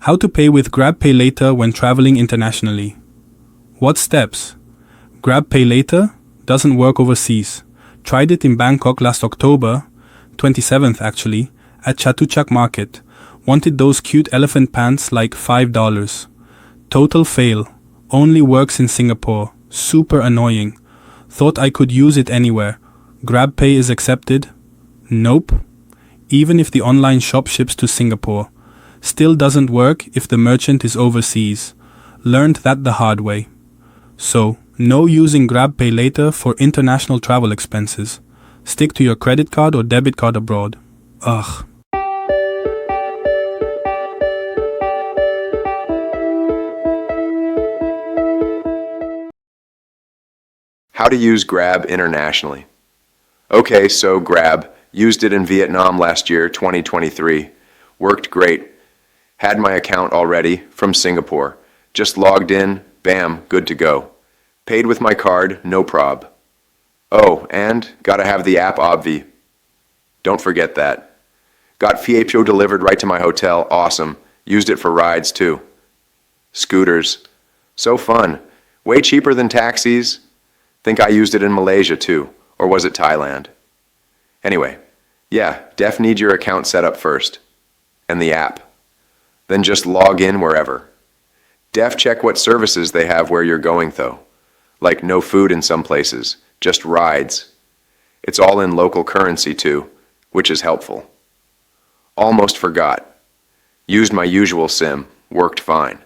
How to pay with Grab PayLater when traveling internationally. What steps? Grab PayLater doesn't work overseas. Tried it in Bangkok last October, 27th actually, at Chatuchak Market. Wanted those cute elephant pants like $5. Total fail. Only works in Singapore. Super annoying. Thought I could use it anywhere. GrabPay is accepted? Nope. Even if the online shop ships to Singapore. Still doesn't work if the merchant is overseas. Learned that the hard way. So, no using Grab PayLater for international travel expenses. Stick to your credit card or debit card abroad. Ugh. How to use Grab internationally. Okay, so Grab. Used it in Vietnam last year, 2023. Worked great. Had my account already from Singapore. Just logged in, bam, good to go. Paid with my card, no prob. Oh, and gotta have the app obvi. Don't forget that. Got Fiepio delivered right to my hotel, awesome. Used it for rides too. Scooters. So fun. Way cheaper than taxis. Think I used it in Malaysia too, or was it Thailand? Anyway, yeah, def need your account set up first. And the app. Then just log in wherever. Def check what services they have where you're going though. Like no food in some places, just rides. It's all in local currency too, which is helpful. Almost forgot. Used my usual SIM, worked fine.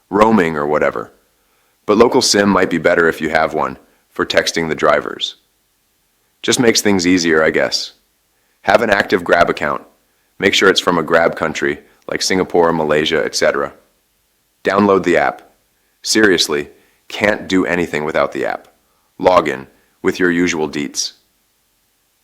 Roaming or whatever. But local SIM might be better if you have one, for texting the drivers. Just makes things easier, I guess. Have an active Grab account. Make sure it's from a Grab country, like Singapore, Malaysia, etc. Download the app. Seriously, can't do anything without the app. Log in, with your usual deets.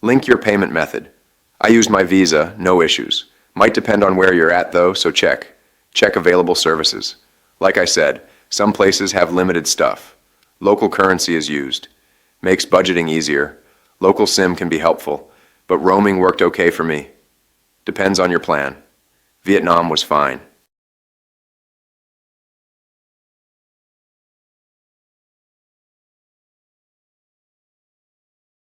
Link your payment method. I used my Visa, no issues. Might depend on where you're at though, so check. Check available services. Like I said, some places have limited stuff. Local currency is used. Makes budgeting easier. Local SIM can be helpful, but roaming worked okay for me. Depends on your plan. Vietnam was fine.